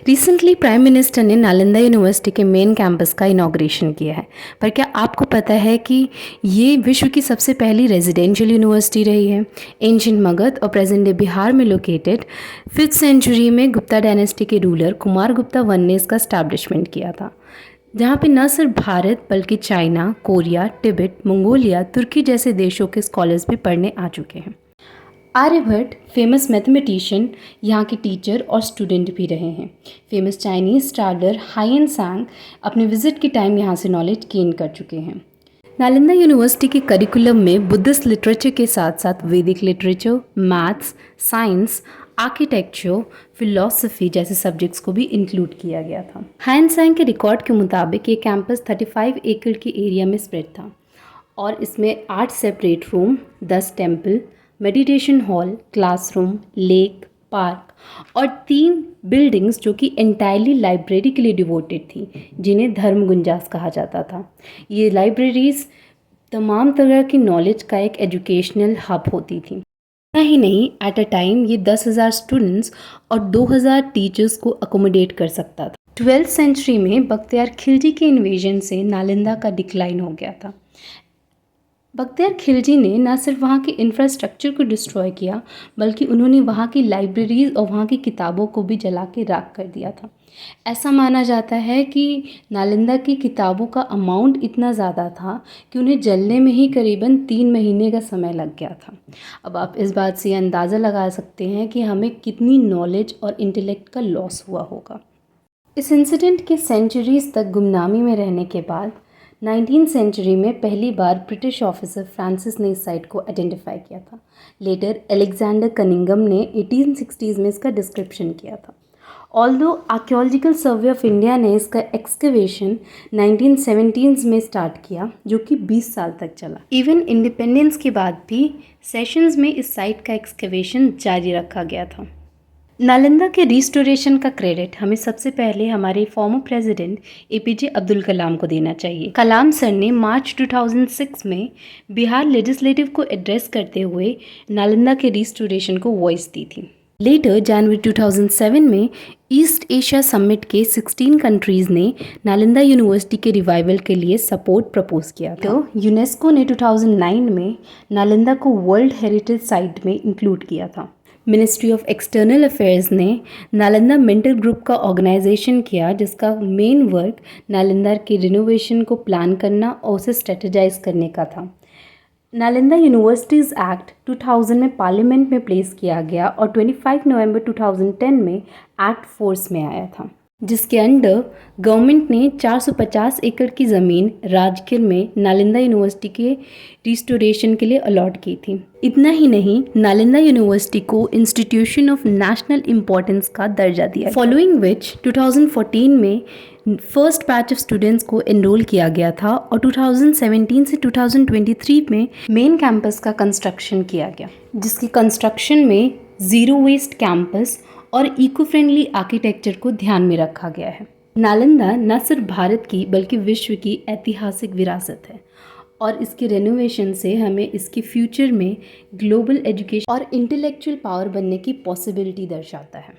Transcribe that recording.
Recently prime minister ने Nalanda university के main campus का इनॉग्रेशन किया है। पर क्या आपको पता है कि ये विश्व की सबसे पहली रेजिडेंशियल यूनिवर्सिटी रही है। एंशिएंट मगध और प्रेजेंट डे बिहार में लोकेटेड 5th सेंचुरी में गुप्ता डायनेस्टी के रूलर कुमार गुप्ता वन ने इसका स्टैब्लिशमेंट किया था, जहाँ पे न सिर्फ भारत बल्कि चाइना, कोरिया, तिब्बत, मंगोलिया, तुर्की जैसे देशों के स्कॉलर्स भी पढ़ने आ चुके हैं। आर्यभट्ट फेमस मैथमेटिशियन यहाँ के टीचर और स्टूडेंट भी रहे हैं। फेमस चाइनीज स्कॉलर हायन सांग अपने विजिट के टाइम यहाँ से नॉलेज गेन कर चुके हैं। नालंदा यूनिवर्सिटी के करिकुलम में बुद्धिस्ट लिटरेचर के साथ साथ वैदिक literature, maths, science, architecture, philosophy जैसे सब्जेक्ट्स को भी इंक्लूड किया गया था। हायन सांग के रिकॉर्ड के मुताबिक ये कैंपस 35 एकड़ के एरिया में स्प्रेड था और इसमें 8 separate room, 10 temple, meditation hall, classroom, lake, park और 3 बिल्डिंग्स जो कि एंटायरली लाइब्रेरी के लिए डिवोटेड थी, जिन्हें धर्म गुंजास कहा जाता था। ये लाइब्रेरीज तमाम तरह की नॉलेज का एक एजुकेशनल हब होती थी। इतना ही नहीं, एट अ टाइम ये 10,000 स्टूडेंट्स और 2,000 टीचर्स को अकोमोडेट कर सकता था। 12th सेंचुरी में बख्तियार खिलजी के इन्वेजन से नालंदा का डिक्लाइन हो गया था। बख्तियार खिलजी ने न सिर्फ वहाँ के इंफ्रास्ट्रक्चर को डिस्ट्रॉय किया, बल्कि उन्होंने वहाँ की लाइब्रेरीज और वहाँ की किताबों को भी जला के राख कर दिया था। ऐसा माना जाता है कि नालंदा की किताबों का अमाउंट इतना ज़्यादा था कि उन्हें जलने में ही करीबन 3 महीने का समय लग गया था। अब आप इस बात से अंदाज़ा लगा सकते हैं कि हमें कितनी नॉलेज और इंटेलेक्ट का लॉस हुआ होगा। इस इंसिडेंट के सेंचुरीज तक गुमनामी में रहने के बाद 19th सेंचुरी में पहली बार ब्रिटिश ऑफिसर फ्रांसिस ने इस साइट को आइडेंटिफाई किया था। लेटर अलेक्जेंडर कनिंगम ने 1860s में इसका डिस्क्रिप्शन किया था। Although archaeological survey of India ने इसका एक्सकवेशन 1917s में स्टार्ट किया, जो कि 20 साल तक चला। इवन इंडिपेंडेंस के बाद भी सेशंस में इस साइट का एक्सकवेशन जारी रखा गया था। नालंदा के रिस्टोरेशन का क्रेडिट हमें सबसे पहले हमारे former president APJ Abdul Kalam को देना चाहिए। कलाम सर ने मार्च 2006 में बिहार लेजिस्लेटिव को एड्रेस करते हुए नालंदा के रिस्टोरेशन को वॉइस दी थी। लेटर जनवरी 2007 में ईस्ट एशिया समिट के 16 कंट्रीज़ ने नालंदा यूनिवर्सिटी के रिवाइवल के लिए सपोर्ट प्रपोज किया था। तो यूनेस्को ने 2009 में नालंदा को वर्ल्ड हेरिटेज साइट में इंक्लूड किया था। मिनिस्ट्री ऑफ एक्सटर्नल अफेयर्स ने नालंदा मेंटर ग्रुप का ऑर्गेनाइजेशन किया, जिसका मेन वर्क नालंदा के रिनोवेशन को प्लान करना और उसे स्ट्रेटेजाइज करने का था। नालंदा यूनिवर्सिटीज़ एक्ट 2000 में पार्लियामेंट में प्लेस किया गया और 25 नवंबर 2010 में एक्ट फोर्स में आया था, जिसके अंडर गवर्नमेंट ने 450 एकड़ की ज़मीन राजगीर में नालंदा यूनिवर्सिटी के रिस्टोरेशन के लिए अलॉट की थी। इतना ही नहीं, नालंदा यूनिवर्सिटी को इंस्टीट्यूशन ऑफ नेशनल इम्पोर्टेंस का दर्जा दिया। फॉलोइंग विच 2014 में फर्स्ट बैच ऑफ स्टूडेंट्स को एनरोल किया गया था और 2017 से 2023 में मेन कैंपस का कंस्ट्रक्शन किया गया, जिसकी कंस्ट्रक्शन में ज़ीरो वेस्ट कैंपस और इको फ्रेंडली आर्किटेक्चर को ध्यान में रखा गया है। नालंदा न सिर्फ भारत की बल्कि विश्व की ऐतिहासिक विरासत है और इसके रेनोवेशन से हमें इसके फ्यूचर में ग्लोबल एजुकेशन और इंटेलेक्चुअल पावर बनने की पॉसिबिलिटी दर्शाता है।